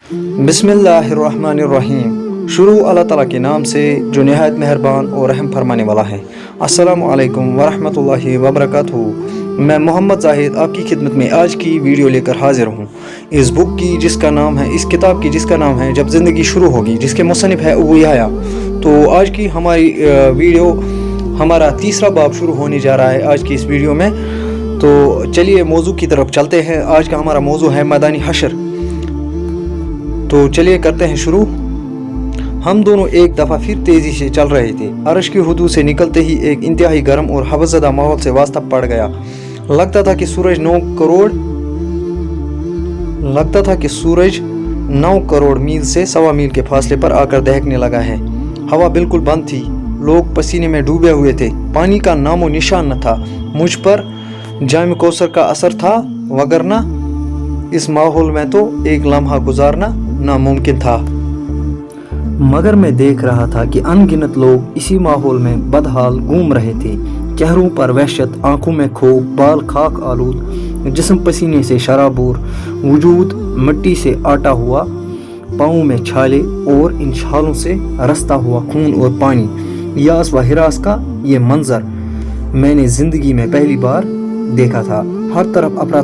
बिस्मिल्लाहिर्रहमानिर्रहीम। शुरू अल्लाह ताला के नाम से जो नहायत मेहरबान और रहम फरमाने वाला है। अस्सलामु अलैकुम वरहमतुल्लाहि वबरकातुहू। मैं मोहम्मद जाहिद आपकी खिदमत में आज की वीडियो लेकर हाजिर हूँ। इस बुक की जिसका नाम है, इस किताब की जिसका नाम है जब ज़िंदगी शुरू होगी, जिसके मुसन्निफ़ है अबू यहया। तो आज की हमारी वीडियो, हमारा तीसरा बाब शुरू होने जा रहा है आज की इस वीडियो में। तो चलिए मौजू की तरफ चलते हैं। आज का हमारा मौजू है मैदानी हशर। तो चलिए करते हैं शुरू। हम दोनों एक दफ़ा फिर तेज़ी से चल रहे थे। अर्श की हदूद से निकलते ही एक इंतहाई गर्म और हवसज़दा माहौल से वास्ता पड़ गया। लगता था कि सूरज 9 करोड़ मील से 1.25 मील के फासले पर आकर दहकने लगा है। हवा बिल्कुल बंद थी। लोग पसीने में डूबे हुए थे। पानी का नामो निशान न था। मुझ पर जाम कौसर का असर था, वगरना इस माहौल में तो एक लम्हा गुजारना नामुमकिन था। मगर मैं देख रहा था कि अनगिनत लोग इसी माहौल में बदहाल घूम रहे थे। चेहरों पर वहशत, आंखों में खौफ, बाल खाक आलूद, जिस्म पसीने से शराबूर, वजूद मिट्टी से आटा हुआ, पाँव में छाले और इन छालों से रसता हुआ खून और पानी। यास व हिरास का ये मंजर मैंने जिंदगी में पहली बार देखा था। हर तरफ अफरा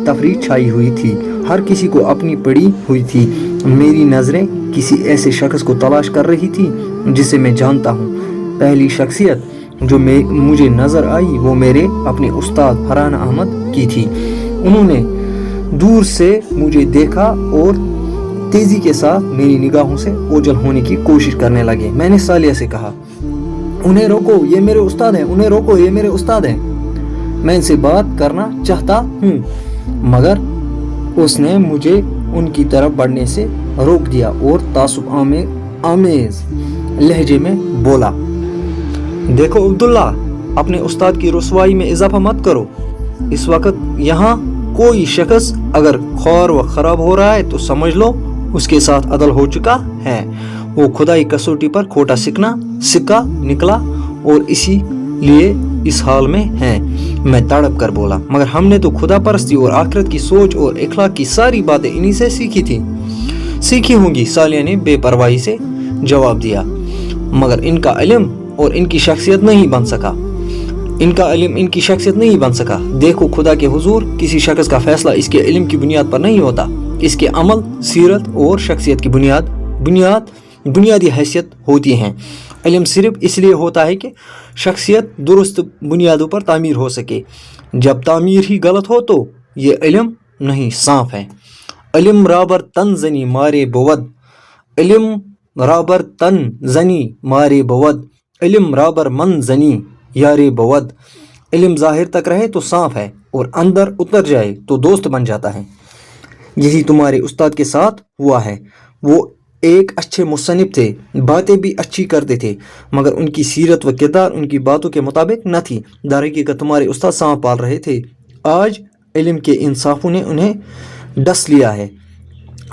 तफरी छाई हुई थी। हर किसी को अपनी पड़ी हुई थी। मेरी नज़रें किसी ऐसे शख्स को तलाश कर रही थी जिसे मैं जानता हूँ। पहली शख्सियत जो मुझे नज़र आई वो मेरे अपने उस्ताद फरहान अहमद की थी। उन्होंने दूर से मुझे देखा और तेज़ी के साथ मेरी निगाहों से ओझल होने की कोशिश करने लगे। मैंने सालिया से कहा, उन्हें रोको, ये मेरे उस्ताद हैं। उन्हें रोको, ये मेरे उस्ताद हैं। मैं इनसे बात करना चाहता हूँ, मगर उसने मुझे उनकी तरफ बढ़ने से रोक दिया और तासुब आमेज लहजे में बोला, देखो अब्दुल्ला, अपने उस्ताद की रुसवाई में इजाफा मत करो। इस वक्त यहाँ कोई शख्स अगर ख्वार व खराब हो रहा है तो समझ लो उसके साथ अदल हो चुका है। वो खुदाई कसौटी पर खोटा सिक्का निकला और इसी लिए इस हाल में है। मैं तड़प कर बोला, मगर हमने तो खुदा परस्ती और आखिरत की सोच और इखलाक की सारी बातें इन्हीं से सीखी होंगी। सालिया ने बेपरवाही से जवाब दिया, मगर इनका इल्म और इनकी शख्सियत नहीं बन सका। देखो देखो खुदा के हुजूर, किसी शख्स का फैसला इसके इल्म की बुनियाद पर नहीं होता। इसके अमल, सीरत और शख्सियत की बुनियादी हैसियत होती हैं। इल्म सिर्फ इसलिए होता है कि शख्सियत दुरुस्त बुनियादों पर तामीर हो सके। जब तामीर ही गलत हो तो ये इल्म नहीं, साफ है। इल्म राबर तन जनी मारे बवद, इल्म राबर तन जनी मारे बवद, इल्म राबर मन जनी यारे बवद। इल्म जाहिर तक रहे तो साफ है और अंदर उतर जाए तो दोस्त बन जाता है। यही तुम्हारे उस्ताद के साथ हुआ है। वो एक अच्छे मुसन्निफ थे, बातें भी अच्छी करते थे, मगर उनकी सीरत व किरदार उनकी बातों के मुताबिक न थी। दरहकीकत तुम्हारे उस्ताद सांप पाल रहे थे। आज इल्म के इंसाफों ने उन्हें डस लिया है।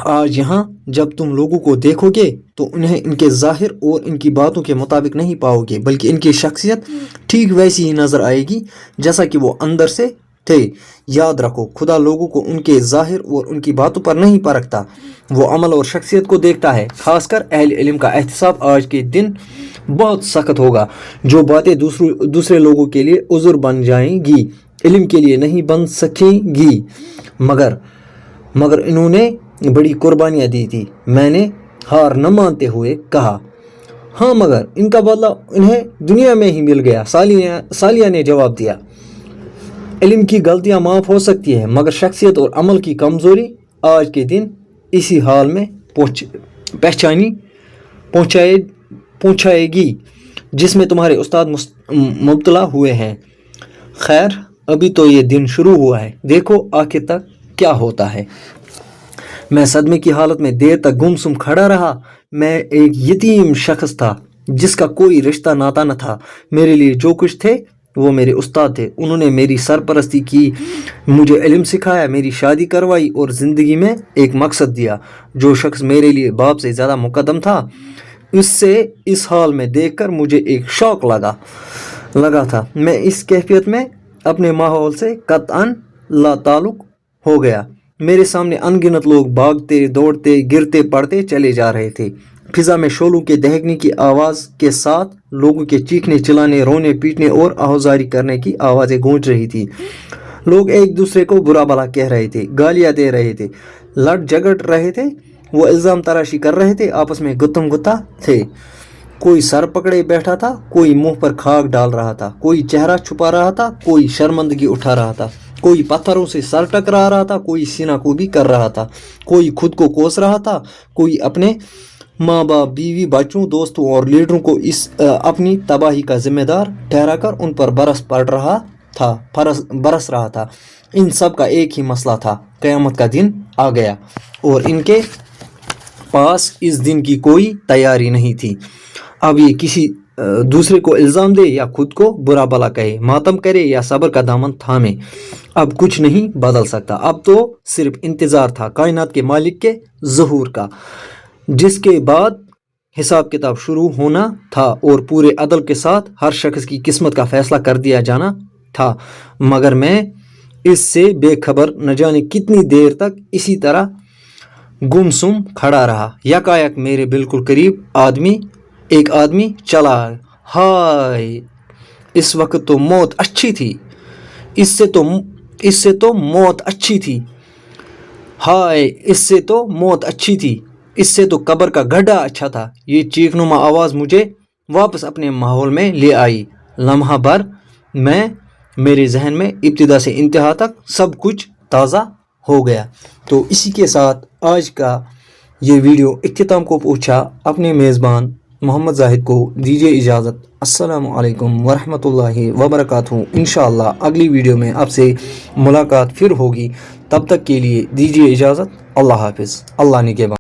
आज यहाँ जब तुम लोगों को देखोगे तो उन्हें इनके ज़ाहिर और इनकी बातों के मुताबिक नहीं पाओगे, बल्कि इनकी शख्सियत ठीक वैसी ही नज़र आएगी जैसा कि वो अंदर से थे। याद रखो, खुदा लोगों को उनके ज़ाहिर और उनकी बातों पर नहीं परखता, वो अमल और शख्सियत को देखता है। खासकर अहले इल्म का एहतिसाब आज के दिन बहुत सख्त होगा। जो बातें दूसरे लोगों के लिए उज़्र बन जाएंगी, इल्म के लिए नहीं बन सकेंगी। मगर इन्होंने बड़ी कुर्बानियाँ दी थी। मैंने हार न मानते हुए कहा, हाँ, मगर इनका बदला इन्हें दुनिया में ही मिल गया। सालिया ने जवाब दिया, इल्म की गलतियां माफ़ हो सकती है, मगर शख्सियत और अमल की कमज़ोरी आज के दिन इसी हाल में पहुंचाएगी जिसमें तुम्हारे उस्ताद मुब्तला हुए हैं। खैर, अभी तो ये दिन शुरू हुआ है, देखो आखिर तक क्या होता है। मैं सदमे की हालत में देर तक गुमसुम खड़ा रहा। मैं एक यतीम शख्स था जिसका कोई रिश्ता नाता न था। मेरे लिए जो कुछ थे वो मेरे उस्ताद थे। उन्होंने मेरी सरपरस्ती की, मुझे इल्म सिखाया, मेरी शादी करवाई और ज़िंदगी में एक मकसद दिया। जो शख्स मेरे लिए बाप से ज़्यादा मुकद्दम था, उससे इस हाल में देखकर मुझे एक शौक़ लगा था। मैं इस कैफियत में अपने माहौल से कतअन लाताल्लुक़ हो गया। میرے سامنے انگنت لوگ بھاگتے دوڑتے گرتے پڑتے چلے جا رہے تھے۔ فضا میں شعلوں کے دہکنے کی آواز کے ساتھ لوگوں کے چیخنے چلانے رونے پیٹنے اور آہوزاری کرنے کی آوازیں گونج رہی تھی۔ لوگ ایک دوسرے کو برا بھلا کہہ رہے تھے، گالیاں دے رہے تھے، لڑ جھگڑ رہے تھے، وہ الزام تراشی کر رہے تھے، آپس میں گتم گتا تھے۔ کوئی سر پکڑے بیٹھا تھا، کوئی منہ پر خاک ڈال رہا تھا، کوئی چہرہ چھپا رہا تھا، کوئی شرمندگی اٹھا رہا تھا، کوئی پتھروں سے سر ٹکرا رہا تھا، کوئی سینہ کوبی کر رہا تھا، کوئی خود کو کوس رہا تھا، کوئی اپنے ماں باپ بیوی بچوں دوستوں اور لیڈروں کو اپنی تباہی کا ذمہ دار ٹھہرا کر ان پر برس رہا تھا۔ ان سب کا ایک ہی مسئلہ تھا، قیامت کا دن آ گیا اور ان کے پاس اس دن کی کوئی تیاری نہیں تھی۔ اب یہ کسی دوسرے کو الزام دے یا خود کو برا بھلا کہے، ماتم کرے یا صبر کا دامن تھامے، اب کچھ نہیں بدل سکتا۔ اب تو صرف انتظار تھا کائنات کے مالک کے ظہور کا، جس کے بعد حساب کتاب شروع ہونا تھا اور پورے عدل کے ساتھ ہر شخص کی قسمت کا فیصلہ کر دیا جانا تھا۔ مگر میں اس سے بے خبر نہ جانے کتنی دیر تک اسی طرح گم سم کھڑا رہا۔ یکایک میرے بالکل قریب ایک آدمی چلا آیا۔ ہائے، اس وقت تو موت اچھی تھی، اس سے تو موت اچھی تھی، ہائے اس سے تو موت اچھی تھی، اس سے تو قبر کا گڈھا اچھا تھا۔ یہ چیخ نما آواز مجھے واپس اپنے ماحول میں لے آئی۔ لمحہ بھر میرے ذہن میں ابتدا سے انتہا تک سب کچھ تازہ ہو گیا۔ تو اسی کے ساتھ آج کا یہ ویڈیو اختتام کو پہنچا۔ اپنے میزبان محمد زاہد کو دیجیے اجازت۔ السلام علیکم ورحمۃ اللہ وبرکاتہ۔ انشاءاللہ اگلی ویڈیو میں آپ سے ملاقات پھر ہوگی، تب تک کے لیے دیجیے اجازت۔ اللہ حافظ، اللہ نگہبان۔